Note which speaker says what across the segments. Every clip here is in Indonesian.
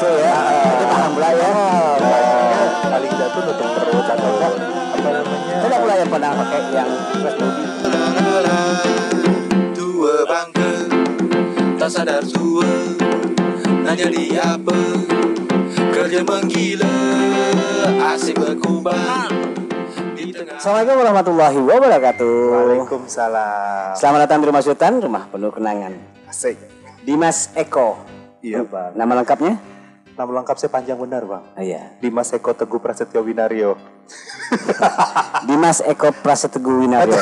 Speaker 1: gitu ya. Jadi paham lah ya.
Speaker 2: Paling jatuh nutup perut atau apa namanya.
Speaker 1: Tidak pula yang pernah pakai yang flash body.
Speaker 3: Dua bangke tak sadar tua, nanya di apa, kerja menggila, asik berkubar.
Speaker 1: Assalamualaikum warahmatullahi wabarakatuh.
Speaker 2: Waalaikumsalam.
Speaker 1: Selamat datang di Rumah Sultan, rumah penuh kenangan.
Speaker 2: Asik.
Speaker 1: Dimas Eko.
Speaker 2: Iya bang.
Speaker 1: Nama lengkapnya?
Speaker 2: Nama lengkap saya panjang benar bang.
Speaker 1: Iya.
Speaker 2: Dimas Eko Teguh Prasetyo Winario.
Speaker 1: Dimas Eko Prasetyo Winario.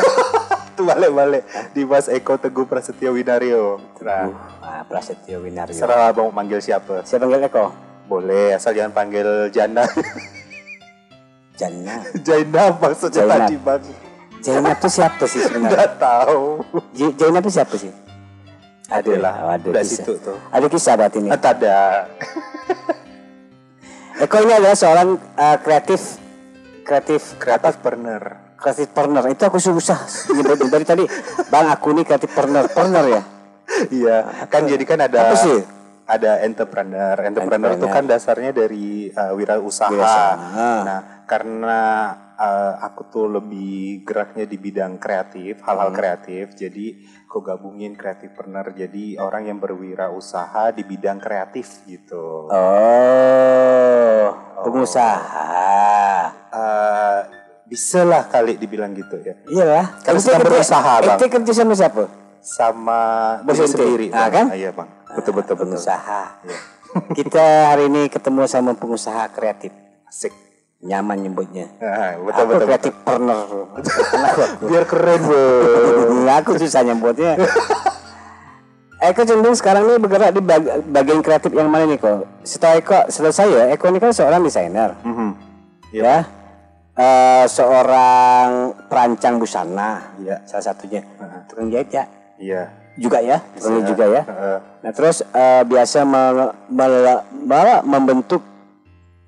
Speaker 2: Itu balik. Dimas Eko Teguh Prasetyo Winario.
Speaker 1: Prasetyo Winario.
Speaker 2: Serah bang mau manggil siapa?
Speaker 1: Siapa panggil Eko?
Speaker 2: Boleh, asal jangan panggil Jana.
Speaker 1: Jana.
Speaker 2: Jainab maksudnya
Speaker 1: Jainab.
Speaker 2: tadi bang.
Speaker 1: Jainab itu siapa sih sebenarnya?
Speaker 2: Nggak tahu.
Speaker 1: Jainab itu siapa sih?
Speaker 2: Adalah.
Speaker 1: Ada
Speaker 2: Udah
Speaker 1: kisah.
Speaker 2: situ tuh.
Speaker 1: Ada kisah buat ini.
Speaker 2: Ada.
Speaker 1: Eko ini adalah seorang kreatif partner. Itu aku susah nyebut dari tadi. Bang, aku ini kreatif partner ya.
Speaker 2: Iya, kan jadi kan ada
Speaker 1: Apa sih?
Speaker 2: ada entrepreneur itu kan dasarnya dari wirausaha. Nah, karena aku tuh lebih geraknya di bidang kreatif, hal-hal kreatif, jadi aku gabungin kreatifpreneur, jadi orang yang berwirausaha di bidang kreatif gitu.
Speaker 1: Pengusaha.
Speaker 2: Bisa lah kali dibilang gitu ya.
Speaker 1: Iyalah.
Speaker 2: Kan sedang berusaha, Bang.
Speaker 1: Ente kerja sama siapa?
Speaker 2: Sama
Speaker 1: Bos
Speaker 2: diri
Speaker 1: ente.
Speaker 2: sendiri.
Speaker 1: Kan?
Speaker 2: Iya bang. Betul.
Speaker 1: Pengusaha.
Speaker 2: Iya.
Speaker 1: Kita hari ini ketemu sama pengusaha kreatif.
Speaker 2: Asik.
Speaker 1: Nyaman nyebutnya.
Speaker 2: Betul.
Speaker 1: Kreatif partner.
Speaker 2: Biar keren bro.
Speaker 1: Aku susah nyebutnya. Eko cenderung sekarang ini bergerak di bagian kreatif yang mana nih kok? Setelah saya, Eko ini kan seorang desainer. Ya. Seorang perancang busana.
Speaker 2: Iya.
Speaker 1: Salah satunya. Tukang jahit ya.
Speaker 2: Iya.
Speaker 1: Juga ya, juga ya. Nah terus biasa membentuk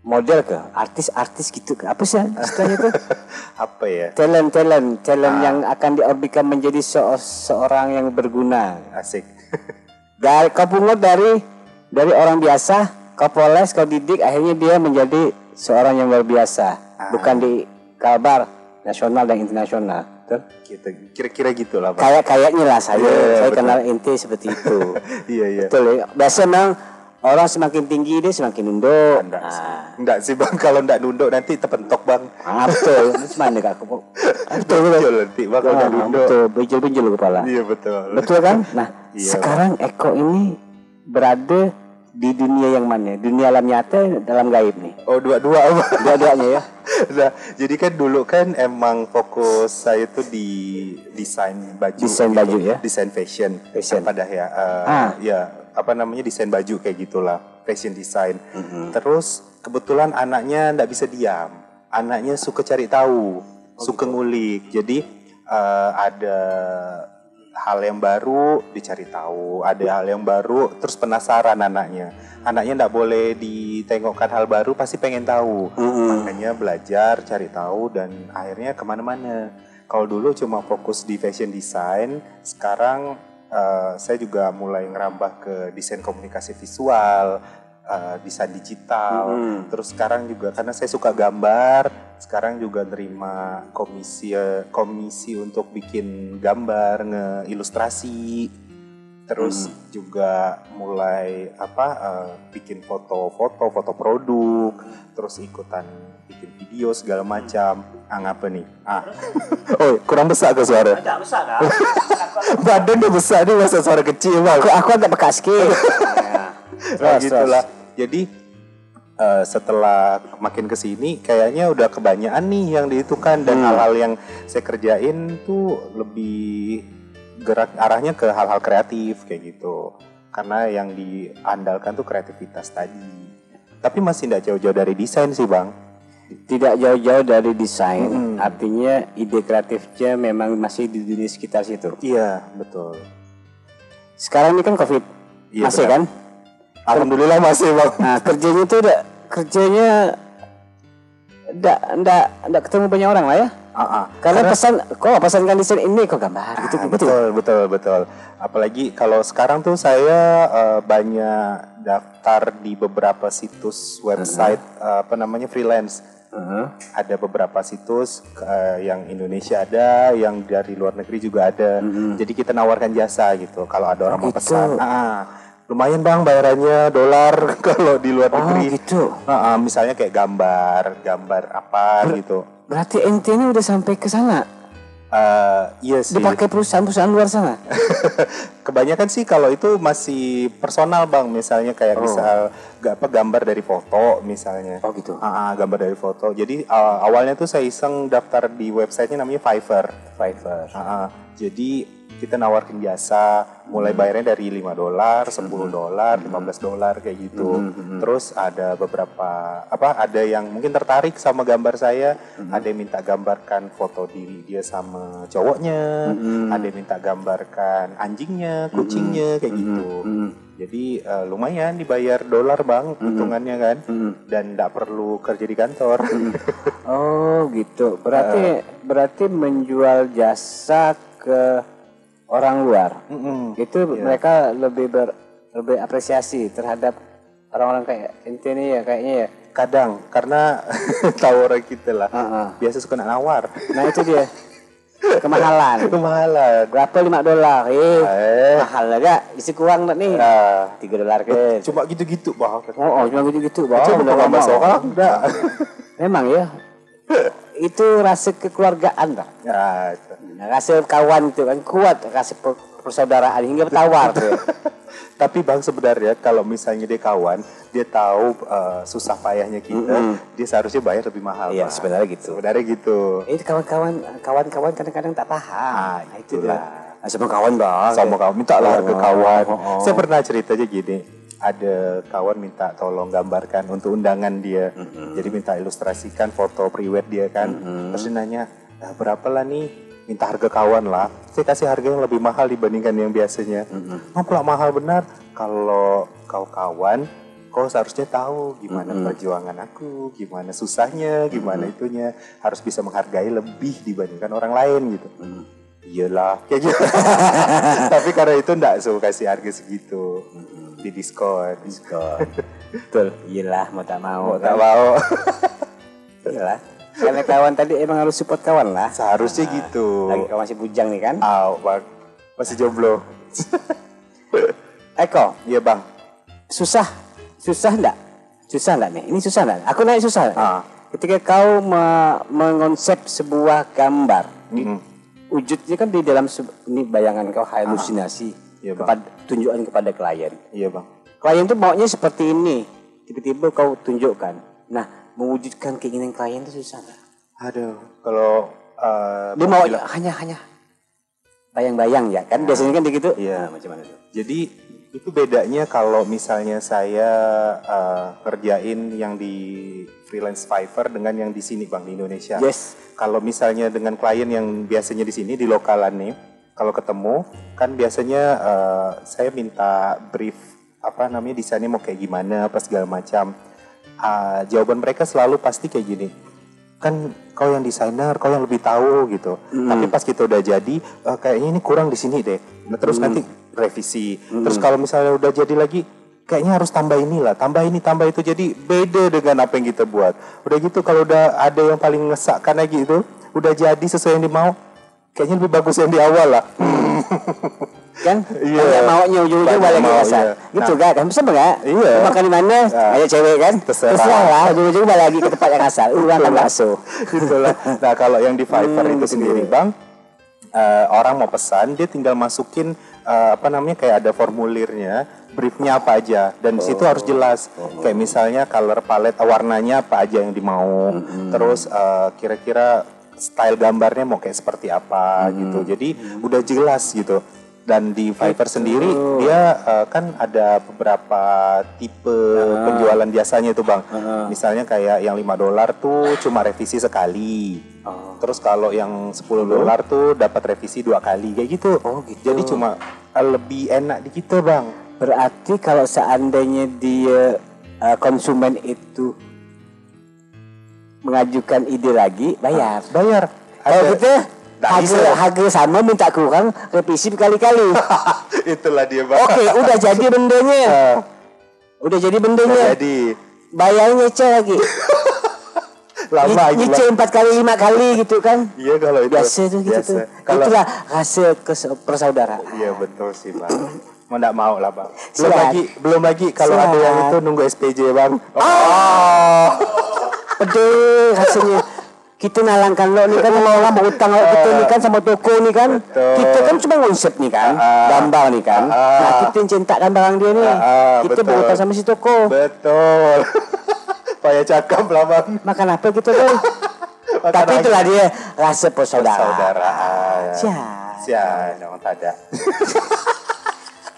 Speaker 1: model ke artis gitu, apa sih istilahnya itu?
Speaker 2: Apa ya?
Speaker 1: Talent yang akan diorbitkan menjadi seorang yang berguna.
Speaker 2: Asik.
Speaker 1: Kau pungut dari orang biasa, kau poles, kau didik, akhirnya dia menjadi seorang yang luar biasa, bukan di kabar nasional dan internasional.
Speaker 2: Gitu, kira-kira gitulah Pak.
Speaker 1: Kayaknya lah saya
Speaker 2: betul.
Speaker 1: kenal inti seperti itu.
Speaker 2: Iya.
Speaker 1: Betul ya. Biasa memang orang semakin tinggi dia semakin nunduk.
Speaker 2: Enggak sih bang, kalau enggak nunduk nanti terpentok bang.
Speaker 1: Betul. Mana kak?
Speaker 2: Betul nanti bang kalau enggak nunduk.
Speaker 1: Betul, benjol kepala.
Speaker 2: Iya betul.
Speaker 1: Betul kan? Nah,
Speaker 2: Iya,
Speaker 1: sekarang Eko ini berada di dunia yang mana? Dunia alam nyata, dalam gaib nih.
Speaker 2: Oh dua-dua bang.
Speaker 1: Dua-duanya ya.
Speaker 2: Nah, jadi kan dulu kan emang fokus saya tuh di desain baju.
Speaker 1: Desain baju ya?
Speaker 2: Desain fashion. Pada ya. Ya apa namanya desain baju kayak gitulah. Fashion design. Terus kebetulan anaknya nggak bisa diam. Anaknya suka cari tahu, suka ngulik. Jadi ada hal yang baru dicari tahu, ada hal yang baru terus penasaran anaknya nggak boleh ditengokkan hal baru, pasti pengen tahu. Makanya belajar cari tahu dan akhirnya kemana-mana. Kalau dulu cuma fokus di fashion design, sekarang saya juga mulai ngerambah ke desain komunikasi visual, desain digital. Terus sekarang juga karena saya suka gambar, sekarang juga nerima komisi untuk bikin gambar, ngeilustrasi. Terus juga mulai bikin foto produk, terus ikutan bikin video segala macam. Ngapa nih? Oh, kurang besar ke suara?
Speaker 1: Tidak besar kan?
Speaker 2: Badan udah besar nih, masa suara kecil bang.
Speaker 1: Aku agak bekas sedikit.
Speaker 2: Gitulah. Jadi setelah makin kesini kayaknya udah kebanyakan nih yang dihitungkan dan hal-hal yang saya kerjain tuh lebih gerak arahnya ke hal-hal kreatif kayak gitu. Karena yang diandalkan tuh kreativitas tadi. Tapi masih tidak jauh-jauh dari desain sih bang.
Speaker 1: Tidak jauh-jauh dari desain, artinya ide kreatifnya memang masih di dunia sekitar situ.
Speaker 2: Iya betul.
Speaker 1: Sekarang ini kan COVID, masih
Speaker 2: benar.
Speaker 1: kan?
Speaker 2: Alhamdulillah masih bang.
Speaker 1: Nah kerjanya enggak ketemu banyak orang lah ya. Karena pesankan desain ini kok gambar gitu.
Speaker 2: Betul. Apalagi kalau sekarang tuh saya banyak daftar di beberapa situs website freelance. Ada beberapa situs yang Indonesia ada, yang dari luar negeri juga ada. Jadi kita nawarkan jasa gitu. Kalau ada orang mau pesan, lumayan bang bayarannya $, kalau di luar negeri.
Speaker 1: Gitu.
Speaker 2: Misalnya kayak gambar apa gitu.
Speaker 1: Berarti ente ini udah sampai ke sana?
Speaker 2: Iya sih.
Speaker 1: Dipakai perusahaan-perusahaan luar sana?
Speaker 2: Kebanyakan sih kalau itu masih personal bang, misalnya kayak misal gambar dari foto misalnya.
Speaker 1: Oh gitu.
Speaker 2: Gambar dari foto. Jadi awalnya tuh saya iseng daftar di websitenya namanya Fiverr. Jadi kita nawarkan jasa, mulai bayarnya dari $5, $10, $15 kayak gitu. Terus ada beberapa ada yang mungkin tertarik sama gambar saya, ada yang minta gambarkan foto diri dia sama cowoknya, ada yang minta gambarkan anjingnya, kucingnya kayak gitu. Jadi lumayan dibayar $, bang, hitungannya kan, dan nggak perlu kerja di kantor.
Speaker 1: Oh gitu. Berarti menjual jasa ke orang luar, itu mereka lebih apresiasi terhadap orang-orang kayak ente ini ya kayaknya ya.
Speaker 2: Kadang karena tahu orang kita lah, biasa suka nawar.
Speaker 1: Nah itu dia kemahalan. Berapa $5? Mahal gak? Isi kurang nggak nih? $3 ke?
Speaker 2: Cuma gitu-gitu bang.
Speaker 1: Cuma gitu-gitu bang.
Speaker 2: Cuma kalau bahasa orang enggak.
Speaker 1: Memang ya. Itu rasa kekeluargaan tak? Rasa kawan itu kan kuat, rasa persaudaraan hingga bertawar.
Speaker 2: Tapi bang sebenarnya kalau misalnya dia kawan, dia tahu susah payahnya kita, dia seharusnya bayar lebih mahal.
Speaker 1: Iya sebenarnya gitu. Itu kawan-kawan kadang-kadang tak paham. Itulah. Sama kawan bang.
Speaker 2: Sama kawan, minta lah ke kawan. Saya pernah ceritanya gini. Ada kawan minta tolong gambarkan untuk undangan dia. Jadi minta ilustrasikan foto priwet dia kan. Terus dia nanya, berapa lah nih? Minta harga kawan lah. Saya kasih harga yang lebih mahal dibandingkan yang biasanya. Pula mahal benar. Kalau kau kawan, kau seharusnya tahu gimana perjuangan aku, gimana susahnya, gimana itunya. Harus bisa menghargai lebih dibandingkan orang lain gitu. Iyalah, kayak gitu. Tapi karena itu enggak suka kasih harga segitu. Di diskon.
Speaker 1: Betul. Iyalah, mau tak mau. Iyalah. Karena kawan tadi emang harus support kawan lah.
Speaker 2: Seharusnya gitu.
Speaker 1: Lagi kawan masih bujang nih kan?
Speaker 2: Bang. Masih jomblo.
Speaker 1: Eko.
Speaker 2: Iya bang.
Speaker 1: Susah enggak? Susah enggak nih? Ini susah enggak? Aku nanya susah. Ketika kau mengonsep sebuah gambar. Wujudnya kan di dalam ini bayangan kau halusinasi.
Speaker 2: Iya, bang.
Speaker 1: Tunjukkan kepada klien.
Speaker 2: Iya bang.
Speaker 1: Klien tuh maunya seperti ini. Tiba-tiba kau tunjukkan. Nah, mewujudkan keinginan klien itu susah nggak?
Speaker 2: Aduh, kalau
Speaker 1: dia mau hanya bayang-bayang ya kan? Biasanya kan begitu.
Speaker 2: Iya.
Speaker 1: Macam mana tuh?
Speaker 2: Jadi itu bedanya kalau misalnya saya ngerjain yang di freelance Fiverr dengan yang di sini bang di Indonesia.
Speaker 1: Yes.
Speaker 2: Kalau misalnya dengan klien yang biasanya di sini di lokalan nih. Kalau ketemu kan biasanya saya minta brief desainnya mau kayak gimana apa segala macam. Jawaban mereka selalu pasti kayak gini. Kan kau yang desainer, kau yang lebih tahu gitu. Tapi pas kita udah jadi kayaknya ini kurang di sini deh. Nah, terus nanti revisi. Terus kalau misalnya udah jadi lagi kayaknya harus tambah inilah, tambah ini, tambah itu. Jadi beda dengan apa yang kita buat. Udah gitu kalau udah ada yang paling ngesakkan lagi itu, udah jadi sesuai yang dimau. Kayaknya lebih bagus yang di awal lah.
Speaker 1: Kan? Iya. Maunya ujung-ujung balik ke asal. Gitu kan? Bisa enggak?
Speaker 2: Iya.
Speaker 1: Makan di mana? Kayak cewek kan? Terserah lah. Ujung-ujung balik lagi ke tempat yang asal. Makan bakso.
Speaker 2: Gitulah. Nah kalau yang di Fiverr itu sendiri bang, orang mau pesan dia tinggal masukin kayak ada formulirnya, briefnya apa aja, dan di situ harus jelas. Kayak misalnya color palette, warnanya apa aja yang dimau. Terus kira-kira style gambarnya mau kayak seperti apa gitu. Jadi udah jelas gitu. Dan di Fiverr sendiri dia kan ada beberapa tipe penjualan biasanya tuh bang. Misalnya kayak yang $5 tuh cuma revisi sekali. Terus kalau yang $10 tuh dapat revisi 2 kali kayak gitu. Jadi cuma lebih enak di kita bang.
Speaker 1: Berarti kalau seandainya dia konsumen itu mengajukan ide lagi, bayar. Kalau gitu harga sama minta kurang, revisi berkali-kali.
Speaker 2: Itulah dia bang.
Speaker 1: Oke, udah jadi bendanya. Udah jadi bendanya.
Speaker 2: Jadi
Speaker 1: Bayarnya nyecil lagi.
Speaker 2: lama itu.
Speaker 1: Nyicil 4 kali 5 kali gitu kan.
Speaker 2: Iya kalau itu.
Speaker 1: Biasa tuh gitu
Speaker 2: biasa.
Speaker 1: tuh.
Speaker 2: Kalau
Speaker 1: Itulah hasil persaudaraan.
Speaker 2: iya betul sih bang. Mau nggak mau lah bang.
Speaker 1: Silakan.
Speaker 2: Belum lagi kalau ada yang itu nunggu SPJ bang.
Speaker 1: Pedih hasilnya. Kita nalangkan lo nih kan sama orang berutang kita nih kan sama toko nih kan.
Speaker 2: Betul.
Speaker 1: Kita kan cuma konsep nih kan. Gambar nih kan. Nah kita yang centakkan barang dia nih. Kita
Speaker 2: betul.
Speaker 1: berutang sama si toko.
Speaker 2: Betul. Payah cakap lah bang.
Speaker 1: Makan apa kita tuh? Tapi itulah dia rasa persaudaraan.
Speaker 2: Persaudaraan.
Speaker 1: Siap.
Speaker 2: Memang tak ada.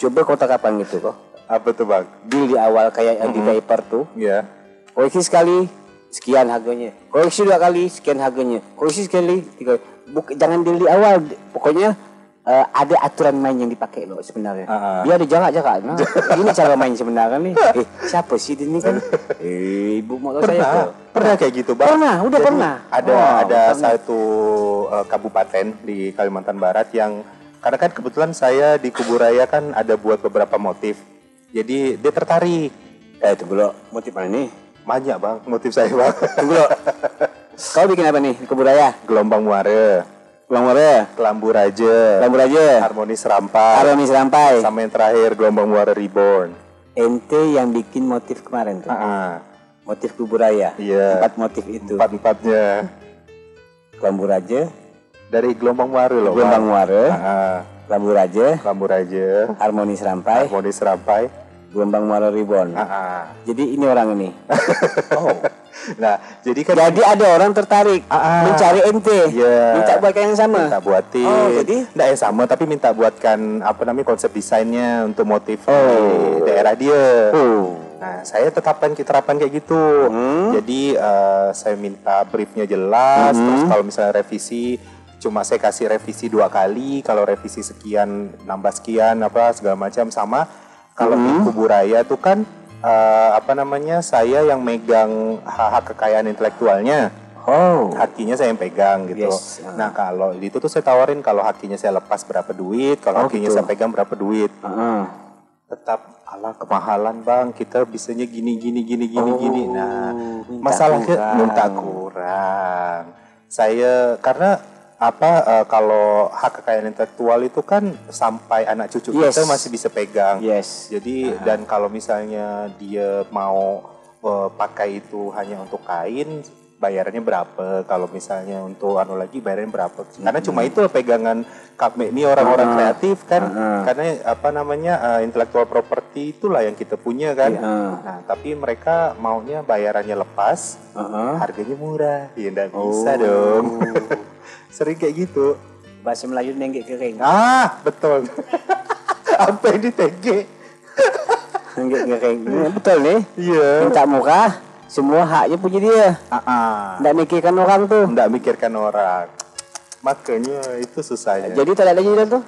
Speaker 1: Coba kau kapan gitu kok.
Speaker 2: Apa tuh bang?
Speaker 1: Deal di awal kayak yang di diaper tuh.
Speaker 2: Iya.
Speaker 1: Koleksi sekali sekian harganya. Koleksi 2 kali sekian harganya. Koleksi sekali 3. Jangan deal di awal. Pokoknya ada aturan main yang dipakai loh sebenarnya. Dia ada jarak-jarak. Nah, ini cara main sebenarnya nih. Siapa sih ini kan? Ibu motor saya.
Speaker 2: Pernah kayak gitu bang?
Speaker 1: Pernah, udah
Speaker 2: Jadi,
Speaker 1: pernah.
Speaker 2: Ada satu kabupaten di Kalimantan Barat yang karena kan kebetulan saya di Kuburaya kan ada buat beberapa motif. Jadi dia tertarik.
Speaker 1: Tunggu lo, motif mana nih?
Speaker 2: Banyak bang motif saya bang.
Speaker 1: Tunggu lo. Kau bikin apa nih? Kebudaya?
Speaker 2: Gelombang muara.
Speaker 1: Gelombang muara.
Speaker 2: Kelambu raja.
Speaker 1: Kelambu raja.
Speaker 2: Harmonis rampai.
Speaker 1: Harmonis rampai.
Speaker 2: Sama yang terakhir gelombang muara reborn.
Speaker 1: Ente yang bikin motif kemarin tuh. Motif Kuburaya.
Speaker 2: Iya.
Speaker 1: 4 motif itu.
Speaker 2: 4-4-nya.
Speaker 1: Kelambu raja.
Speaker 2: Dari gelombang muara loh.
Speaker 1: Gelombang muara. Kelambu raja.
Speaker 2: Kelambu raja.
Speaker 1: Harmonis rampai.
Speaker 2: Harmonis rampai.
Speaker 1: Gelombang muara reborn. Jadi ini orang ini.
Speaker 2: Nah, jadi kan
Speaker 1: Jadi ada orang tertarik mencari ente.
Speaker 2: Iya.
Speaker 1: Minta buatkan yang sama.
Speaker 2: Minta buatin.
Speaker 1: Jadi
Speaker 2: enggak yang sama tapi minta buatkan apa namanya konsep desainnya untuk motif di daerah dia. Nah, saya kita terapkan kayak gitu. Jadi saya minta briefnya jelas, terus kalau misalnya revisi cuma saya kasih revisi 2 kali, kalau revisi sekian nambah sekian apa segala macam sama. Kalau di Kuburaya tuh kan saya yang megang hak kekayaan intelektualnya. Hakinya saya yang pegang gitu.
Speaker 1: Yes.
Speaker 2: Nah, kalau itu tuh saya tawarin kalau hakinya saya lepas berapa duit, kalau hakinya saya pegang berapa duit. Tetap ala kemahalan bang, kita bisanya gini. Nah, masalahnya minta kurang. Saya karena kalau hak kekayaan intelektual itu kan sampai anak cucu kita masih bisa pegang. Jadi dan kalau misalnya dia mau pakai itu hanya untuk kain, bayarannya berapa? Kalau misalnya untuk lagi bayarannya berapa? Karena cuma itu pegangan kami ini orang-orang kreatif kan. Karena intellectual property itulah yang kita punya kan. Nah, tapi mereka maunya bayarannya lepas, harganya murah. Ya enggak bisa dong. Sering kayak gitu.
Speaker 1: Bahasa Melayu nenggek kering.
Speaker 2: Betul. Apa yang ditengge?
Speaker 1: Nenggek kering. Betul nih.
Speaker 2: Iya.
Speaker 1: Minta murah, semua haknya punya dia. Nggak mikirkan orang tuh.
Speaker 2: Nggak mikirkan orang. Makanya itu susahnya.
Speaker 1: Jadi tak ada deal tuh?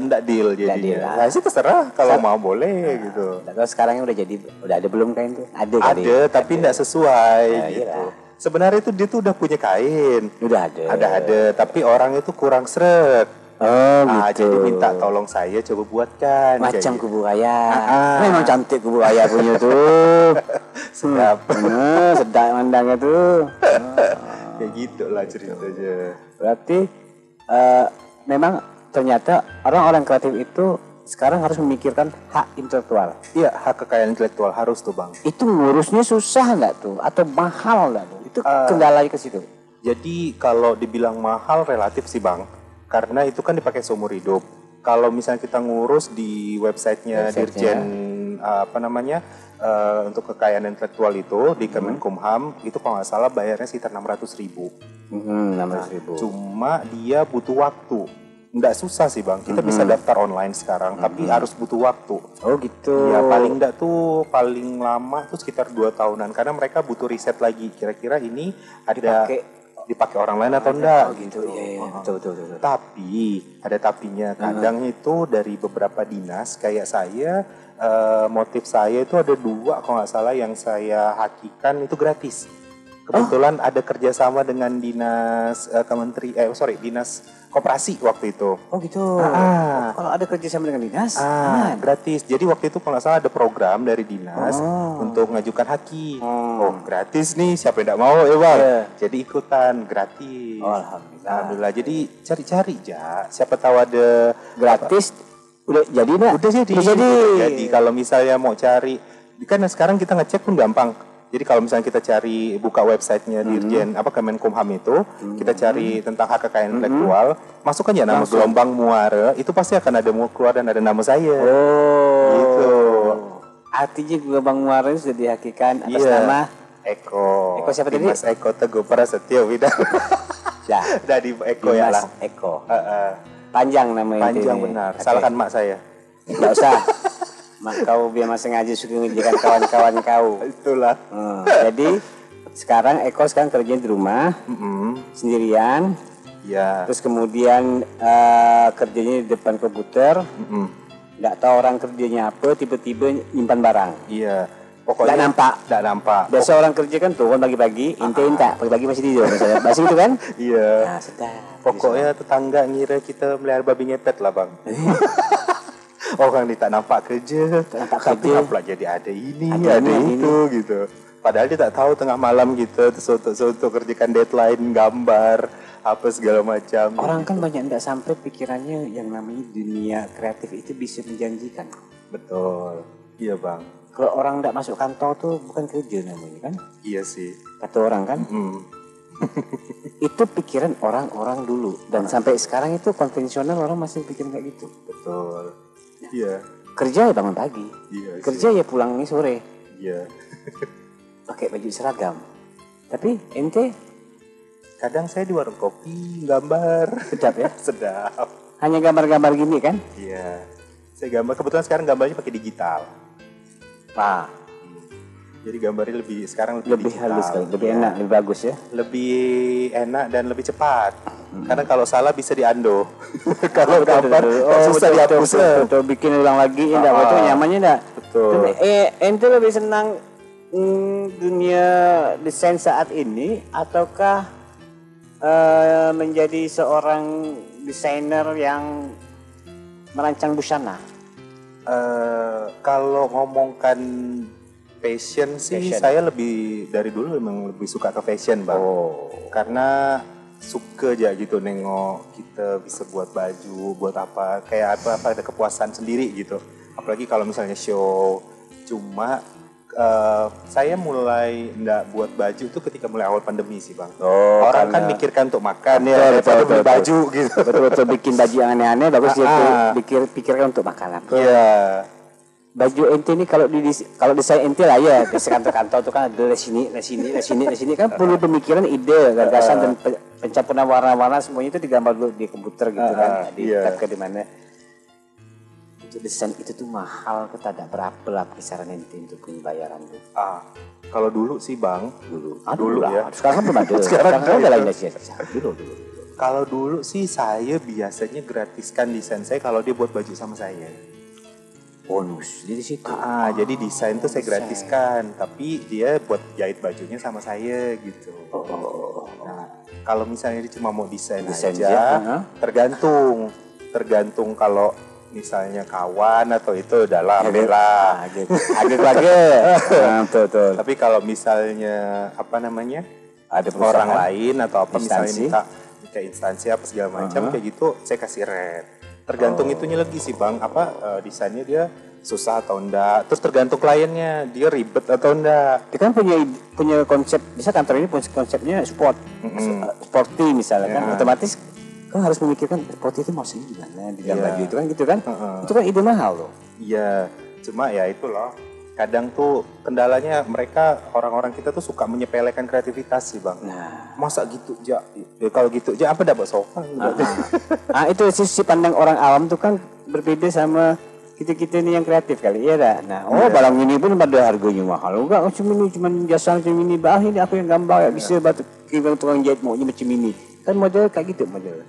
Speaker 2: Nggak deal jadinya. Nah sih terserah kalau mau boleh gitu.
Speaker 1: Kalau sekarang udah ada belum kain tuh?
Speaker 2: Ada tapi nggak sesuai gitu. Sebenarnya itu dia tuh udah punya kain.
Speaker 1: Udah ada.
Speaker 2: Ada, tapi orang itu kurang seret.
Speaker 1: Gitu.
Speaker 2: Jadi minta tolong saya coba buatkan.
Speaker 1: Macam Kuburaya. Memang cantik Kuburaya punya tuh.
Speaker 2: Sedap.
Speaker 1: Sedap mandangnya tuh.
Speaker 2: Kayak gitu lah ceritanya.
Speaker 1: Berarti memang ternyata orang-orang kreatif itu sekarang harus memikirkan hak intelektual.
Speaker 2: Iya, hak kekayaan intelektual harus tuh bang.
Speaker 1: Itu ngurusnya susah nggak tuh? Atau mahal nggak tuh? Itu kendalanya ke situ.
Speaker 2: Jadi kalau dibilang mahal relatif sih bang. Karena itu kan dipakai seumur hidup. Kalau misalnya kita ngurus di websitenya Dirjen untuk kekayaan intelektual itu di Kemenkumham itu kalau nggak salah bayarnya sekitar 600.000.
Speaker 1: 600.000.
Speaker 2: Cuma dia butuh waktu. Nggak susah sih bang, kita bisa daftar online sekarang, tapi harus butuh waktu.
Speaker 1: Oh gitu.
Speaker 2: Ya paling lama tuh sekitar 2 tahunan, karena mereka butuh riset lagi, kira-kira ini ada dipakai orang lain atau enggak gitu.
Speaker 1: Iya, betul.
Speaker 2: Tapi ada tapinya, kadang itu dari beberapa dinas kayak saya, motif saya itu ada 2 kalau nggak salah yang saya hakikan itu gratis. Kebetulan ada kerjasama dengan dinas dinas koperasi waktu itu.
Speaker 1: Oh gitu. Kalau ada kerjasama dengan dinas,
Speaker 2: gratis. Jadi waktu itu kalau nggak salah ada program dari dinas untuk mengajukan haki. Gratis nih, siapa yang tidak mau ya bang? Jadi ikutan gratis. Alhamdulillah. Jadi cari-cari aja. Siapa tahu ada
Speaker 1: gratis. Udah jadi nggak?
Speaker 2: Udah jadi. Kalau misalnya mau cari, kan sekarang kita ngecek pun gampang. Jadi kalau misalnya kita cari buka websitenya Dirjen Kemenkumham itu, kita cari tentang hak kekayaan intelektual, masuk aja nama Gelombang Muara, itu pasti akan ada keluar dan ada nama saya. Gitu.
Speaker 1: Artinya Gelombang Muara itu sudah dihakikan atas nama
Speaker 2: Eko.
Speaker 1: Eko siapa tadi?
Speaker 2: Mas Eko Teguh Prasetyo Widang. Dari Eko ya lah.
Speaker 1: Eko. Panjang namanya.
Speaker 2: Panjang benar. Salahkan mak saya.
Speaker 1: Enggak usah. Mak kau biar masing aja suka ngejakan kawan-kawan kau.
Speaker 2: Itulah.
Speaker 1: Jadi sekarang Eko kerja di rumah sendirian.
Speaker 2: Ya.
Speaker 1: Terus kemudian kerjanya di depan komputer. Nggak tahu orang kerjanya apa, tiba-tiba nyimpan barang.
Speaker 2: Iya. Pokoknya
Speaker 1: nggak nampak. Biasa orang kerja kan turun pagi-pagi, inta pagi-pagi masih tidur misalnya. Masih gitu kan?
Speaker 2: Iya.
Speaker 1: Nah, sedap.
Speaker 2: Pokoknya tetangga ngira kita melihara babi ngepet lah bang. Orang dia tak nampak kerja, tapi apalah jadi ada ini, ada itu gitu. Padahal dia tak tahu tengah malam gitu, terus untuk kerjakan deadline, gambar, apa segala macam.
Speaker 1: Orang kan banyak tidak sampai pikirannya yang namanya dunia kreatif itu bisa menjanjikan.
Speaker 2: Betul, iya bang.
Speaker 1: Kalau orang tidak masuk kantor tuh bukan kerja namanya kan?
Speaker 2: Iya sih.
Speaker 1: Kata orang kan? Itu pikiran orang-orang dulu dan sampai sekarang itu konvensional orang masih pikirin kayak gitu.
Speaker 2: Betul. Iya.
Speaker 1: Kerja ya bangun pagi.
Speaker 2: Iya.
Speaker 1: Kerja ya pulang sore.
Speaker 2: Iya.
Speaker 1: Pakai baju seragam. Tapi ente
Speaker 2: kadang saya di warung kopi gambar.
Speaker 1: Sedap ya?
Speaker 2: Sedap.
Speaker 1: Hanya gambar-gambar gini kan?
Speaker 2: Iya. Saya gambar kebetulan sekarang gambarnya pakai digital. Jadi gambarnya sekarang lebih
Speaker 1: halus kan, lebih enak, lebih bagus ya.
Speaker 2: Lebih enak dan lebih cepat. Karena kalau salah bisa diando. Kalau gambar susah dihapus.
Speaker 1: Betul, bikin ulang lagi enggak betul nyamannya enggak?
Speaker 2: Betul.
Speaker 1: Ente lebih senang dunia desain saat ini ataukah menjadi seorang desainer yang merancang busana?
Speaker 2: Kalau ngomongkan fashion sih, saya lebih dari dulu memang lebih suka ke fashion bang. Karena suka aja gitu nengok kita bisa buat baju, buat apa, kayak apa ada kepuasan sendiri gitu. Apalagi kalau misalnya show. Cuma saya mulai nggak buat baju itu ketika mulai awal pandemi sih bang. Orang kan mikirkan untuk makan ya, daripada beli baju gitu.
Speaker 1: Betul bikin baju yang aneh-aneh bagus dia pikirkan untuk makan apa.
Speaker 2: Iya.
Speaker 1: Baju ente ini kalau desain ente lah ya, di kantor-kantor itu kan ada dari sini kan perlu pemikiran, ide, gagasan dan pencampuran warna-warna semuanya itu digambar dulu di komputer gitu kan, di mana. Untuk desain itu tuh mahal, kita ada berapa lah kisaran ente untuk pembayaran tuh?
Speaker 2: Kalau dulu sih bang, dulu ya.
Speaker 1: Sekarang kan belum ada. Sekarang udah lain aja. Dulu.
Speaker 2: Kalau dulu sih saya biasanya gratiskan desain saya kalau dia buat baju sama saya.
Speaker 1: Bonus di situ.
Speaker 2: Jadi desain tuh saya gratiskan, tapi dia buat jahit bajunya sama saya gitu. Nah, kalau misalnya dia cuma mau desain aja, tergantung kalau misalnya kawan atau itu udah lah bela.
Speaker 1: Agak lagi. Betul.
Speaker 2: Tapi kalau misalnya ada orang lain atau apa misalnya minta instansi apa segala macam kayak gitu, saya kasih rate. Tergantung itunya lagi sih bang, desainnya dia susah atau enggak. Terus tergantung kliennya, dia ribet atau enggak.
Speaker 1: Dia kan punya konsep, bisa kantor ini punya konsepnya sporty misalnya kan, otomatis kan harus memikirkan sporty itu maksudnya gimana di dalam baju itu kan gitu kan. Itu kan ide mahal loh. Iya,
Speaker 2: cuma ya itu loh. Kadang tuh kendalanya mereka orang-orang kita tuh suka menyepelekan kreativitas sih bang. Masa gitu aja? Kalau gitu aja apa dapat sofa?
Speaker 1: Itu sisi pandang orang awam tuh kan berbeda sama kita ini yang kreatif kali ya dah. Barang ini pun pada harganya mahal. Enggak, cuma jasa macam ini. Ini aku yang gambar ya bisa batu tukang jahit maunya macam ini. Kan model kayak gitu model.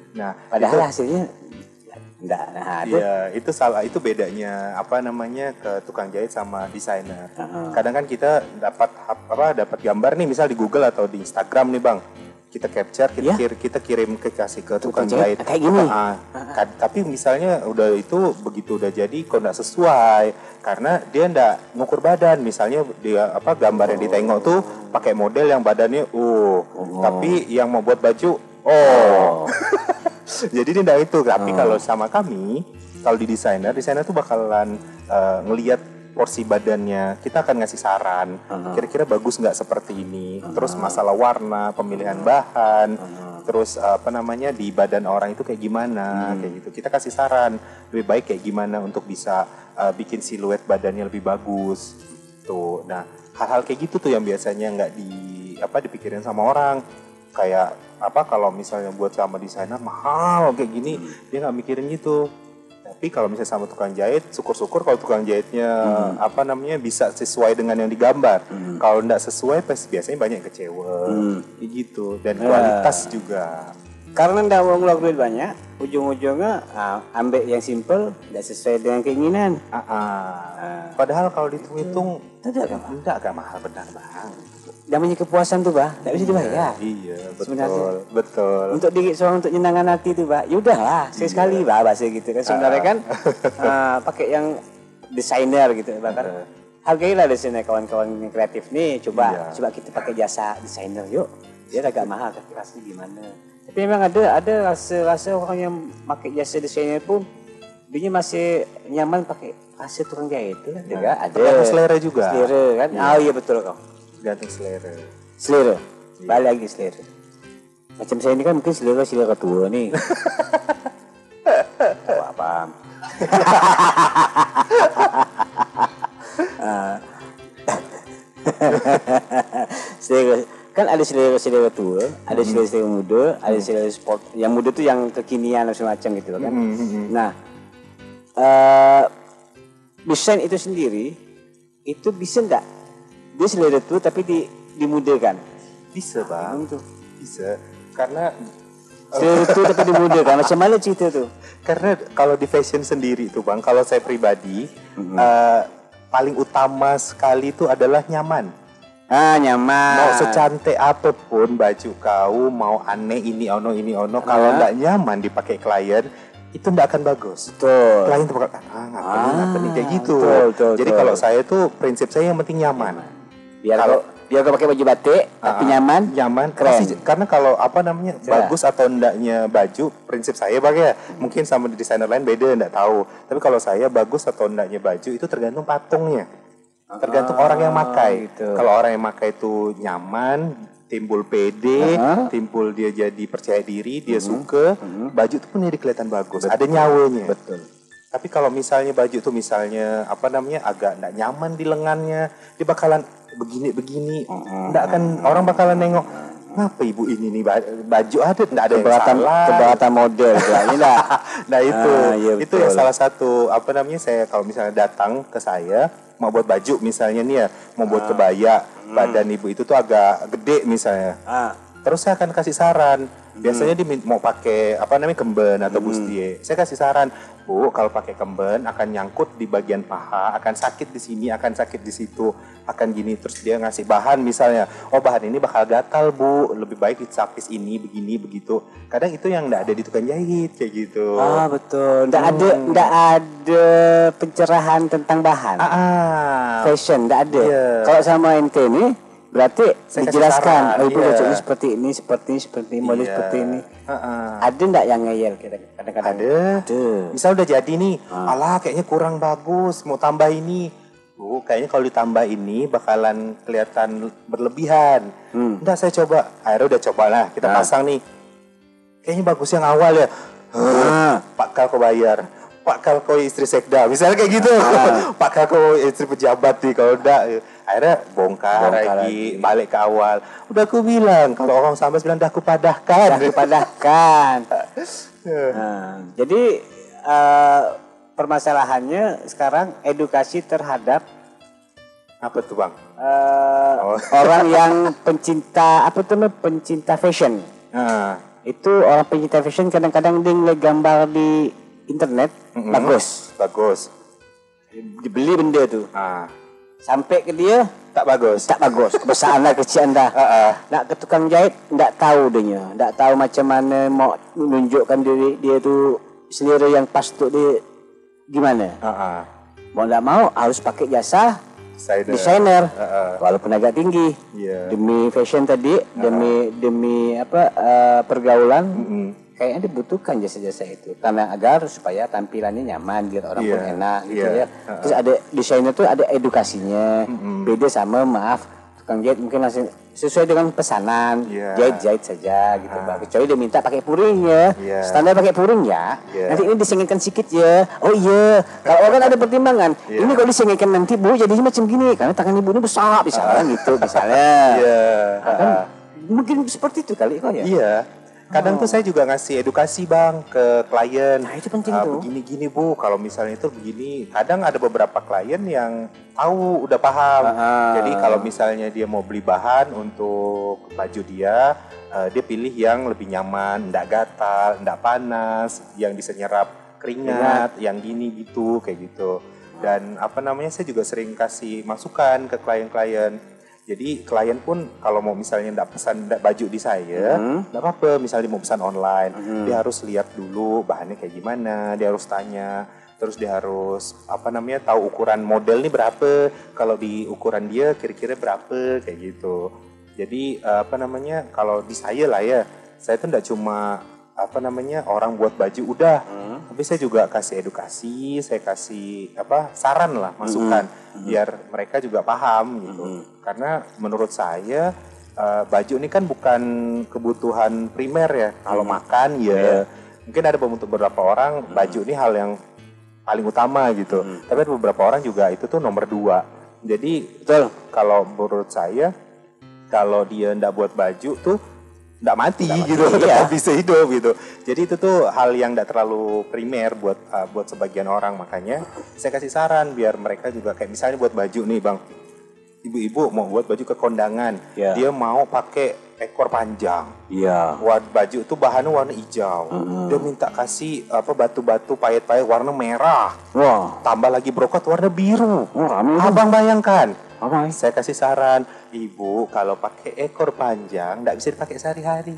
Speaker 1: Padahal hasilnya Enggak. Nah,
Speaker 2: iya, itu salah, itu bedanya ke tukang jahit sama desainer. Kadang kan kita dapat gambar nih, misal di Google atau di Instagram nih Bang. Kita capture, kita kirim kasih ke tukang jahit.
Speaker 1: Kayak gini.
Speaker 2: Tapi misalnya udah itu begitu udah jadi kok nggak sesuai karena dia nggak ngukur badan. Misalnya dia gambar yang ditengok tuh pakai model yang badannya tapi yang mau buat baju jadi dia nggak itu. Tapi kalau sama kami, kalau di desainer tuh bakalan ngelihat porsi badannya, kita akan ngasih saran kira-kira bagus nggak seperti ini, terus masalah warna, pemilihan bahan, terus di badan orang itu kayak gimana, kayak gitu kita kasih saran lebih baik kayak gimana untuk bisa bikin siluet badannya lebih bagus tuh. Nah, hal-hal kayak gitu tuh yang biasanya nggak dipikirin sama orang. Kayak kalau misalnya buat sama desainer mahal kayak gini, dia nggak mikirin gitu. Tapi kalau misalnya sama tukang jahit, syukur-syukur kalau tukang jahitnya bisa sesuai dengan yang digambar. Kalau enggak sesuai, pasti biasanya banyak yang kecewa, gitu. Dan kualitas juga.
Speaker 1: Karena enggak mau ngeluarin duit banyak, ujung-ujungnya ambil yang simple, enggak sesuai dengan keinginan.
Speaker 2: Padahal kalau dihitung, enggak mahal benar Bang.
Speaker 1: Namanya kepuasan tuh Bah, enggak bisa dibayar.
Speaker 2: Iya, betul.
Speaker 1: Untuk diri seorang, untuk nyenangkan hati tuh Bah, yaudahlah sekali Bah bahasa gitu kan. Sebenarnya kan pakai yang desainer gitu bahkan. Hargailah desainer kawan-kawan yang kreatif nih, coba kita pakai jasa desainer yuk. Dia agak mahal tapi rasanya gimana. Tapi memang ada rasa orang yang pakai jasa desainer pun dia masih nyaman pakai rasa tukang jahit itu kan juga ada.
Speaker 2: Tergantung selera juga.
Speaker 1: Selera kan. Oh iya betul kau.
Speaker 2: Gantung selera.
Speaker 1: Balik lagi selera. Macam saya ini kan mungkin selera tua nih. Paham. Selera kan ada selera tua, ada selera muda, ada selera sport. Yang muda tuh yang kekinian dan semacam gitu kan. Nah, desain itu sendiri itu bisa enggak? Dia selera tua tapi dimudakan.
Speaker 2: Bisa Bang, bisa. Karena
Speaker 1: selera tua tapi dimudakan. Macam mana cerita tuh?
Speaker 2: Karena kalau di fashion sendiri tuh Bang, kalau saya pribadi paling utama sekali itu adalah nyaman.
Speaker 1: Nyaman.
Speaker 2: Mau secantik apapun baju kau, mau aneh ini ono, kalau nggak nyaman dipakai klien, itu nggak akan bagus.
Speaker 1: Betul.
Speaker 2: Klien tuh bakal ngapain kayak gitu. Jadi kalau saya tuh prinsip saya yang penting nyaman.
Speaker 1: Biar kau pakai baju batik tapi nyaman, keren.
Speaker 2: Karena kalau bagus atau endaknya baju, prinsip saya mungkin sama di desainer lain beda, enggak tahu. Tapi kalau saya bagus atau endaknya baju itu tergantung patungnya. Tergantung orang yang pakai. Gitu. Kalau orang yang pakai itu nyaman, timbul pede, timbul dia jadi percaya diri, dia suka, baju itu pun jadi kelihatan bagus. Betul. Ada nyawanya. Betul. Tapi kalau misalnya baju itu agak enggak nyaman di lengannya, dia bakalan begini, enggak akan orang bakalan nengok. Ngapa ibu ini nih baju enggak ada yang salah.
Speaker 1: Keberatan model ini
Speaker 2: Nah itu yang salah satu saya kalau misalnya datang ke saya mau buat baju misalnya nih ya, mau buat kebaya, badan ibu itu tuh agak gede misalnya. Terus saya akan kasih saran. Biasanya dia mau pakai kemben atau bustier. Saya kasih saran, Bu, kalau pakai kemben akan nyangkut di bagian paha, akan sakit di sini, akan sakit di situ, akan gini. Terus dia ngasih bahan misalnya, bahan ini bakal gatal Bu, lebih baik ditapis ini, begini, begitu. Kadang itu yang nggak ada di tukang jahit kayak gitu.
Speaker 1: Betul. Nggak ada pencerahan tentang bahan. Fashion nggak ada. Yeah. Kalau sama ente ini berarti saya dijelaskan, ibu bacanya seperti ini, model seperti ini. Ada enggak yang ngeyel kadang-kadang?
Speaker 2: Ada. Misal udah jadi nih, alah kayaknya kurang bagus, mau tambah ini. Bu, kayaknya kalau ditambah ini bakalan kelihatan berlebihan. Udah saya coba, akhirnya udah coba lah, kita pasang nih. Kayaknya bagus yang awal ya. Pak Kal kau bayar. Pak Kal kau istri sekda, misalnya kayak gitu. Pak Kal kau istri pejabat nih, kalau enggak. Akhirnya bongkar lagi, balik ke awal. Udah aku bilang, kalau orang sampai bilang, dah aku padahkan.
Speaker 1: Jadi permasalahannya sekarang edukasi terhadap
Speaker 2: apa tuh Bang?
Speaker 1: Orang yang pencinta fashion.
Speaker 2: Nah.
Speaker 1: Itu orang pencinta fashion kadang-kadang dia ngeliat gambar di internet bagus.
Speaker 2: Bagus.
Speaker 1: Dibeli benda tuh. Sampai ke dia
Speaker 2: Tak bagus.
Speaker 1: tak bagus. Kebesaran dah, kecian dah. Nak ke tukang jahit tak tahu dia. Tak tahu macam mana mau menunjukkan diri dia tu selera yang pas untuk dia gimana. Mau tak mau harus pakai jasa desainer. Walaupun agak tinggi. Demi fashion tadi, demi pergaulan. Kayaknya dibutuhkan jasa-jasa itu karena agar supaya tampilannya nyaman biar orang pun enak gitu ya. Terus ada desainer tuh ada edukasinya. Beda sama tukang jahit mungkin langsung sesuai dengan pesanan, jahit saja gitu. Kecuali dia minta pakai puring ya. Standar pakai puring ya. Nanti ini disengitkan sedikit ya. Oh iya, kalau kan ada pertimbangan. Ini kalau disengitkan nanti Bu jadinya macam gini karena tangan ibu ini besar misalnya gitu misalnya. Kan mungkin seperti itu kali kok ya.
Speaker 2: Iya. Kadang tuh saya juga ngasih edukasi Bang ke klien.
Speaker 1: Nah itu penting tuh.
Speaker 2: Begini-gini Bu, kalau misalnya itu begini. Kadang ada beberapa klien yang tahu, udah paham. Jadi kalau misalnya dia mau beli bahan untuk baju dia pilih yang lebih nyaman, enggak gatal, enggak panas, yang bisa nyerap keringat, yang gini gitu, kayak gitu. Dan saya juga sering kasih masukan ke klien-klien. Jadi klien pun kalau mau misalnya enggak pesan baju di saya, enggak apa-apa. Misalnya mau pesan online, dia harus lihat dulu bahannya kayak gimana, dia harus tanya. Terus dia harus tahu ukuran model ini berapa, kalau di ukuran dia kira-kira berapa kayak gitu. Jadi kalau di saya lah ya, saya tuh enggak cuma orang buat baju udah, tapi saya juga kasih edukasi, saya kasih saran lah, masukan biar mereka juga paham gitu. Karena menurut saya baju ini kan bukan kebutuhan primer ya. Kalau makan ya mungkin ada untuk beberapa orang baju ini hal yang paling utama gitu. Tapi ada beberapa orang juga itu tuh nomor 2. Jadi kalau menurut saya kalau dia ndak buat baju tuh nggak mati gitu, tetap bisa hidup gitu. Jadi itu tuh hal yang nggak terlalu primer buat sebagian orang. Makanya saya kasih saran biar mereka juga kayak misalnya buat baju nih Bang, ibu-ibu mau buat baju ke kondangan, dia mau pakai ekor panjang, baju itu bahannya warna hijau, dia minta kasih batu-batu payet-payet warna merah, tambah lagi brokat warna biru. Abang bayangkan. Saya kasih saran, ibu kalau pakai ekor panjang nggak bisa dipakai sehari-hari.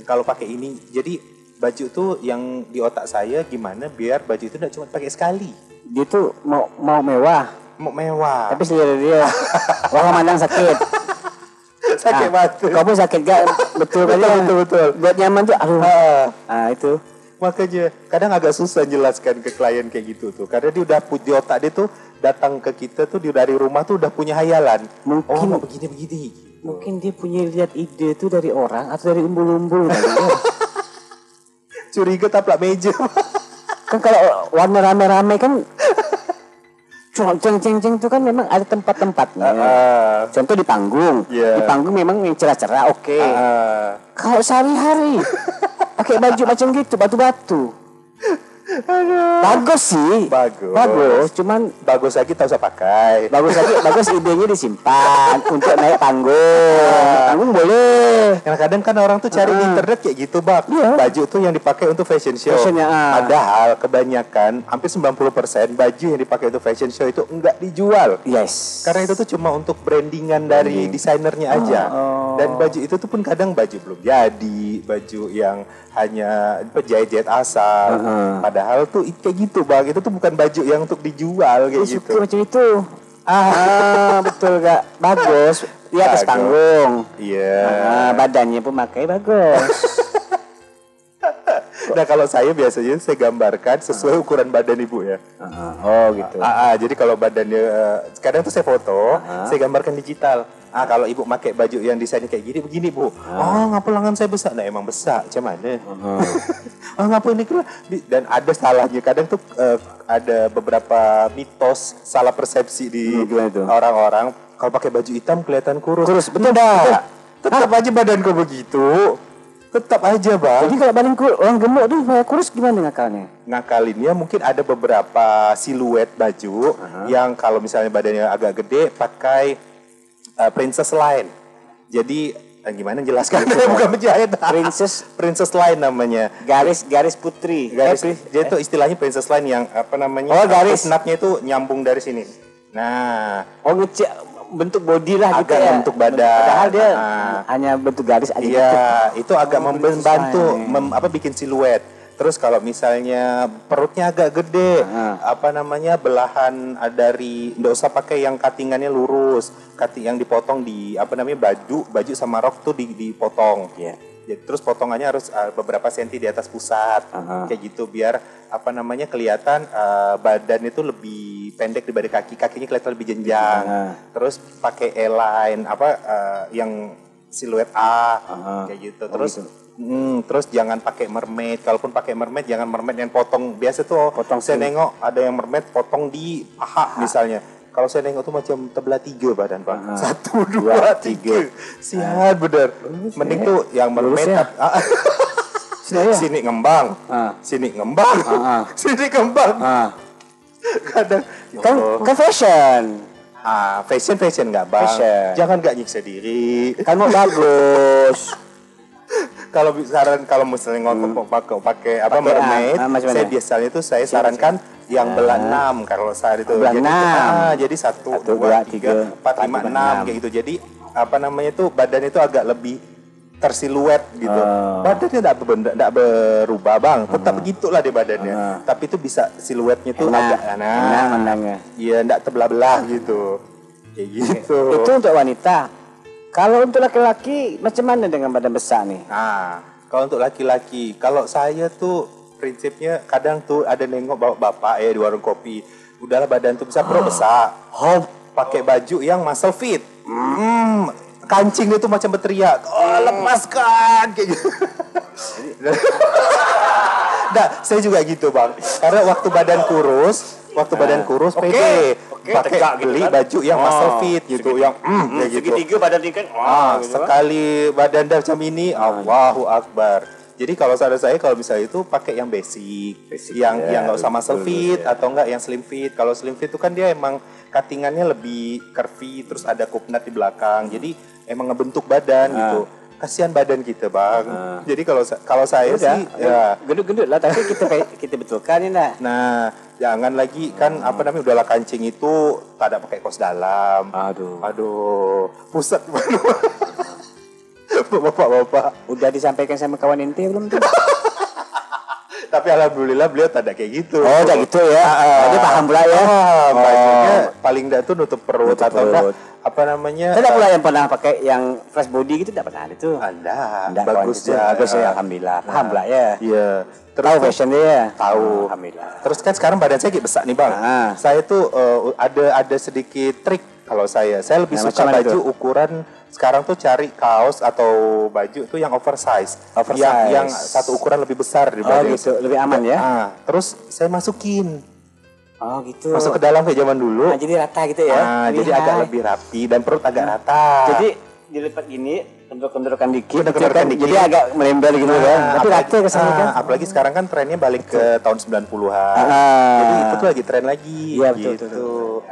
Speaker 2: Kalau pakai ini, jadi baju tuh yang di otak saya gimana biar baju itu nggak cuma pakai sekali.
Speaker 1: Dia tuh mau mewah.
Speaker 2: Mau mewah.
Speaker 1: Tapi selera dia, orang mandang sakit.
Speaker 2: Sakit batu.
Speaker 1: Kau pun sakit gak? Betul kan? Betul. Buat nyaman tuh, itu.
Speaker 2: Makanya kadang agak susah jelaskan ke klien kayak gitu tuh. Karena dia udah di otak dia tuh datang ke kita tuh dari rumah tuh udah punya hayalan.
Speaker 1: Mungkin
Speaker 2: begini.
Speaker 1: Mungkin dia punya lihat ide tuh dari orang atau dari umbul-umbul.
Speaker 2: Curiga taplak meja.
Speaker 1: Kan kalau warna rame-rame kan ceng-ceng itu kan memang ada tempat-tempatnya. Contoh di panggung. Di panggung memang yang cerah-cerah oke. Kalau sehari-hari pakai baju macam gitu, batu-batu. Bagus sih. Bagus. Cuman
Speaker 2: bagus lagi tak usah pakai.
Speaker 1: Bagus idenya disimpan untuk naik panggung. Panggung boleh.
Speaker 2: Karena kadang kan orang tuh cari di internet kayak gitu, Bang. Baju tuh yang dipakai untuk fashion show. Padahal kebanyakan hampir 90% baju yang dipakai untuk fashion show itu enggak dijual. Karena itu tuh cuma untuk brandingan dari desainernya aja. Dan baju itu tuh pun kadang baju belum jadi, baju yang hanya jahit-jahit asal. Padahal tuh kayak gitu Bang, itu tuh bukan baju yang untuk dijual kayak gitu.
Speaker 1: Macam itu. Betul gak? Bagus. Di atas panggung. Badannya pun pakai bagus.
Speaker 2: Nah kalau saya biasanya saya gambarkan sesuai ukuran badan ibu ya.
Speaker 1: Gitu.
Speaker 2: Jadi kalau badannya, kadang tuh saya foto, saya gambarkan digital. Kalau ibu pakai baju yang desainnya kayak gini, begini bu. Ngapa lengan saya besar? Nah emang besar, macam mana? Ngapa ini kira? Dan ada salahnya. Kadang tuh ada beberapa mitos, salah persepsi di orang-orang. Kalau pakai baju hitam kelihatan kurus.
Speaker 1: Betul dah.
Speaker 2: Tetap aja badanku begitu. Tetap aja Bang.
Speaker 1: Jadi kalau badan orang gemuk tuh kurus gimana ngakalnya?
Speaker 2: Ngakalinnya mungkin ada beberapa siluet baju yang kalau misalnya badannya agak gede pakai princess line. Jadi gimana jelaskan? Bukan penjahit. Princess line namanya.
Speaker 1: Garis putri.
Speaker 2: Dia tuh istilahnya princess line yang apa namanya?
Speaker 1: Oh, garis.
Speaker 2: Knotnya itu nyambung dari sini. Nah,
Speaker 1: bentuk body lah
Speaker 2: agak
Speaker 1: gitu ya.
Speaker 2: bentuk badan.
Speaker 1: Padahal dia hanya bentuk garis aja.
Speaker 2: Iya, itu agak membantu bikin siluet. Terus kalau misalnya perutnya agak gede, belahan dari nggak usah pakai yang cuttingannya lurus, yang dipotong di baju sama rok tuh dipotong.
Speaker 1: Yeah.
Speaker 2: Jadi, terus potongannya harus beberapa senti di atas pusat, kayak gitu biar kelihatan badan itu lebih pendek dibanding kakinya kelihatan lebih jenjang. Terus pakai A-line yang siluet A, kayak gitu. Terus terus jangan pakai mermaid. Kalaupun pakai mermaid, jangan mermaid yang potong. Biasa tuh saya nengok ada yang mermaid potong di paha misalnya. Kalau saya nengok tuh macam tebelah 3 badan, Pak. 1, 2, 3. Sihat bener. Mending tuh yang mermaid sini ngembang. Sini ngembang. Sini ngembang. Kadang
Speaker 1: kan fashion.
Speaker 2: Fashion nggak, Bang. Jangan nggak nyiksa diri.
Speaker 1: Kan mau bagus.
Speaker 2: Kalau misalnya pakai mermaid, saya biasanya itu saya sarankan yang belah 6 kalau saya itu. Jadi 1, 2, 3, 4, 5, 6 kayak gitu. Jadi badan itu agak lebih tersiluet gitu. Badannya enggak berubah, Bang. Tetap begitulah di badannya. Tapi itu bisa siluetnya tuh agak
Speaker 1: mandangnya.
Speaker 2: Iya, enggak terbelah-belah gitu. Kayak gitu.
Speaker 1: Itu untuk wanita. Kalau untuk laki-laki macam mana dengan badan besar nih?
Speaker 2: Kalau untuk laki-laki, kalau saya tuh prinsipnya kadang tuh ada nengok bapak di warung kopi. Udahlah badan tuh besar, perut besar. Pakai baju yang muscle fit. Kancing itu macam berteriak, lepaskan kayak gitu. Saya juga gitu, Bang. Karena waktu badan kurus pede. Pakai beli baju yang muscle fit gitu, yang kayak gitu.
Speaker 1: Segitiga badan kan.
Speaker 2: Sekali badan macam ini, Allahu Akbar. Jadi kalau saya kalau misalnya itu pakai yang basic yang nggak usah muscle fit atau enggak yang slim fit. Kalau slim fit itu kan dia emang cuttingannya lebih curvy, terus ada kupnat di belakang. Jadi emang ngebentuk badan gitu. Kasihan badan kita, Bang. Jadi kalau saya sih ya
Speaker 1: gendut-gendut lah, tapi kita betulkan ini.
Speaker 2: Nah, jangan lagi kan udahlah kancing itu tak ada pakai kaos dalam. Aduh. Pusat. Bapak.
Speaker 1: Udah disampaikan sama kawan ente belum tuh?
Speaker 2: Tapi alhamdulillah beliau tak ada kayak gitu.
Speaker 1: Oh, tak gitu ya. Jadi paham pula ya.
Speaker 2: Bajunya paling enggak tuh nutup perut atau enggak
Speaker 1: Tidak pula yang pernah pakai yang fresh body gitu, tidak pernah itu.
Speaker 2: Ada.
Speaker 1: Bagus ya, alhamdulillah. Paham lah ya.
Speaker 2: Iya.
Speaker 1: Tahu fashion dia.
Speaker 2: Tahu.
Speaker 1: Alhamdullah.
Speaker 2: Terus kan sekarang badan saya besar nih, Bang. Saya tuh ada sedikit trik kalau saya lebih suka baju ukuran sekarang tuh cari kaos atau baju tuh yang oversize. Yang satu ukuran lebih besar di badan.
Speaker 1: Gitu, lebih aman ya.
Speaker 2: Terus saya masukin.
Speaker 1: Oh gitu.
Speaker 2: Masuk ke dalam kayak zaman dulu.
Speaker 1: Jadi rata gitu ya.
Speaker 2: Jadi agak lebih rapi dan perut agak rata.
Speaker 1: Jadi dilipat gini, kendor-kendorkan dikit. Jadi agak melembel gitu kan. Tapi rata kesana kan.
Speaker 2: Apalagi sekarang kan trennya balik ke tahun 90-an. Jadi itu tuh lagi tren lagi.
Speaker 1: Iya
Speaker 2: gitu.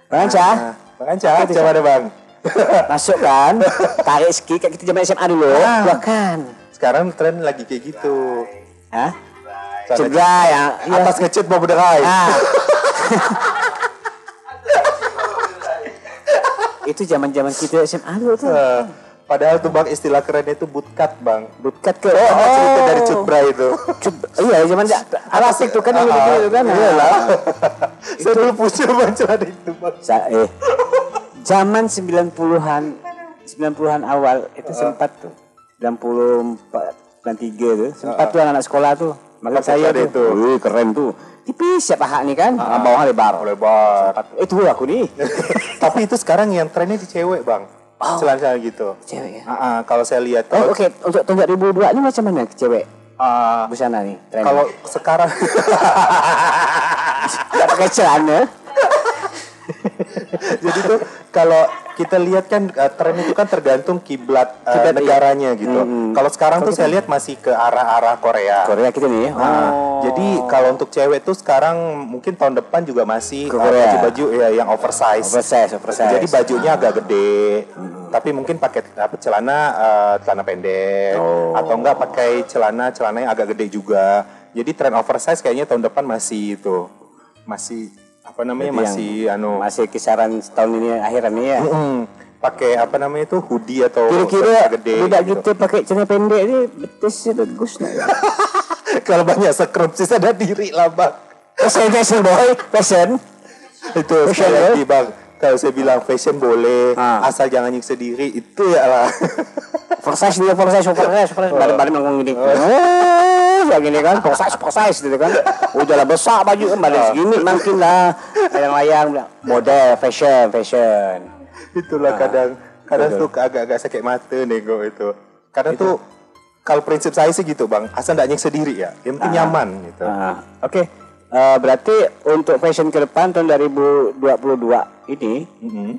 Speaker 1: Bang Anca.
Speaker 2: Coba deh, Bang.
Speaker 1: Masuk kan. Tarik ski kayak kita zaman SMA dulu. Kan.
Speaker 2: Sekarang tren lagi kayak gitu.
Speaker 1: Cedera yang
Speaker 2: atas ngecut mau berderai.
Speaker 1: Itu zaman-zaman kita SMA dulu tuh.
Speaker 2: Padahal tuh, Bang, istilah kerennya itu bootcut, Bang.
Speaker 1: Bootcut ke
Speaker 2: cerita dari cutbray itu.
Speaker 1: Iya, zaman alas itu kan dulu kan.
Speaker 2: Iyalah. Saya dulu punya celana itu, Bang.
Speaker 1: Zaman 90-an awal itu sempat tuh. 94, 93 tuh. Sempat tuh anak sekolah tuh. Maka saya tuh, keren tuh. Tipis ya paha nih kan, bawah lebar. Itu aku nih.
Speaker 2: Tapi itu sekarang yang trennya di cewek, Bang. Celana gitu.
Speaker 1: Cewek ya.
Speaker 2: Kalau saya lihat.
Speaker 1: Oke. Untuk tahun 2002 ini macam mana cewek? Busana nih. Trennya.
Speaker 2: Kalau sekarang
Speaker 1: nggak pakai celana.
Speaker 2: Jadi tuh kalau kita lihat kan tren itu kan tergantung kiblat negaranya gitu. Kalau sekarang tuh saya lihat masih ke arah Korea.
Speaker 1: Korea kita nih.
Speaker 2: Jadi kalau untuk cewek tuh sekarang mungkin tahun depan juga masih baju-baju yang oversize.
Speaker 1: Oversize.
Speaker 2: Jadi bajunya agak gede. Tapi mungkin pakai celana pendek atau enggak pakai celana yang agak gede juga. Jadi tren oversize kayaknya tahun depan masih masih
Speaker 1: kisaran tahun ini akhiran ini ya.
Speaker 2: Pakai hoodie atau
Speaker 1: kira-kira
Speaker 2: gede.
Speaker 1: Budak gitu pakai celana pendek ini betisnya bagus nah.
Speaker 2: Kalau banyak scrub sih sadar diri lah bang.
Speaker 1: Fashion boy, fashion.
Speaker 2: Itu sekali lagi bang. Kalau saya bilang fashion boleh, asal jangan nyiksa diri, itu ya lah.
Speaker 1: Forsize, balik ngomong gini. Ya gini kan, forsize gitu kan. Udah lah besar baju kan, balik segini makin lah. Layang-layang, model, fashion.
Speaker 2: Itulah kadang tuh agak-agak sakit mata nengok itu. Kadang tuh, kalau prinsip saya sih gitu bang, asal gak nyiksa diri ya, yang penting nyaman gitu.
Speaker 1: Oke. Berarti untuk fashion ke depan tahun 2022 ini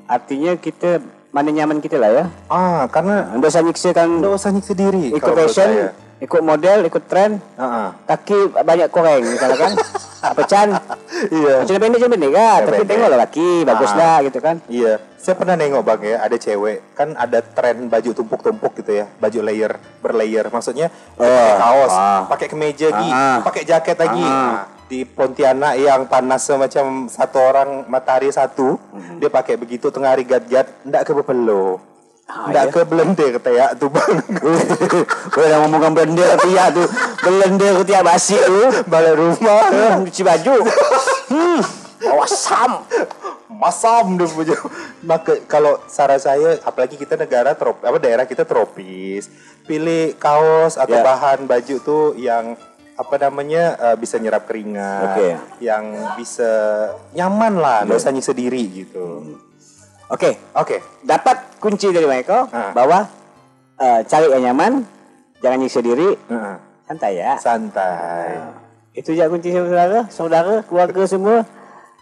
Speaker 1: artinya kita mana nyaman kita lah ya.
Speaker 2: Karena
Speaker 1: nggak usah nyiksa
Speaker 2: diri.
Speaker 1: Ikut fashion, ikut model, ikut tren. Kaki banyak koreng misalnya kan. Pecan.
Speaker 2: Iya.
Speaker 1: Macam pendek kan. Tapi tengoklah kaki bagus lah gitu kan.
Speaker 2: Iya. Saya pernah nengok bang ya, ada cewek kan ada tren baju tumpuk-tumpuk gitu ya, baju berlayer. Maksudnya pakai kaos, pakai kemeja pakai jaket lagi. Di Pontianak yang panas semacam satu orang matahari satu, dia pakai begitu tengah hari gat-gat, ndak ke bepelo, ndak ke blender ketiak tuh bang.
Speaker 1: Udah ngomongin blender ketiak tuh, blender ketiak basi tuh,
Speaker 2: balik rumah,
Speaker 1: cuci baju,
Speaker 2: masam dia punya. Maka kalau saran saya, apalagi kita daerah kita tropis, pilih kaos atau bahan baju tuh yang bisa nyerap keringat, yang bisa nyaman lah, nggak usah nyiksa diri gitu.
Speaker 1: Oke. Dapat kunci dari Michael bahwa cari yang nyaman, jangan nyiksa diri, santai ya.
Speaker 2: Santai.
Speaker 1: Itu aja kunci saudara, keluarga semua.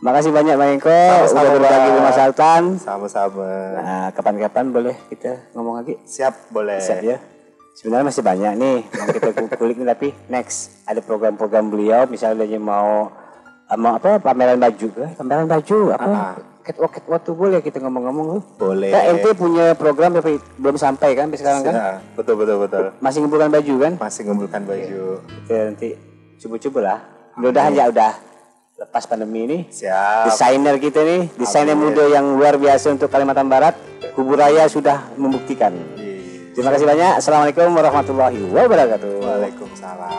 Speaker 1: Makasih banyak Michael udah berbagi dengan Mas Altan.
Speaker 2: Sama-sama.
Speaker 1: Nah, kapan-kapan boleh kita ngomong lagi?
Speaker 2: Siap, boleh.
Speaker 1: Siap ya. Sebenarnya masih banyak nih yang kita kulik nih, tapi next ada program-program beliau misalnya dia mau pameran baju catwalk tuh boleh kita ngomong-ngomong.
Speaker 2: Boleh.
Speaker 1: Ente punya program tapi belum sampai kan sampai sekarang kan?
Speaker 2: Betul.
Speaker 1: Masih ngumpulkan baju kan?
Speaker 2: Masih ngumpulkan baju.
Speaker 1: Kita nanti coba lah. Mudah-mudahan udah lepas pandemi ini.
Speaker 2: Siap.
Speaker 1: Desainer kita nih, desainer muda yang luar biasa untuk Kalimantan Barat, Kubu Raya sudah membuktikan. Terima kasih banyak. Assalamualaikum warahmatullahi wabarakatuh.
Speaker 2: Waalaikumsalam.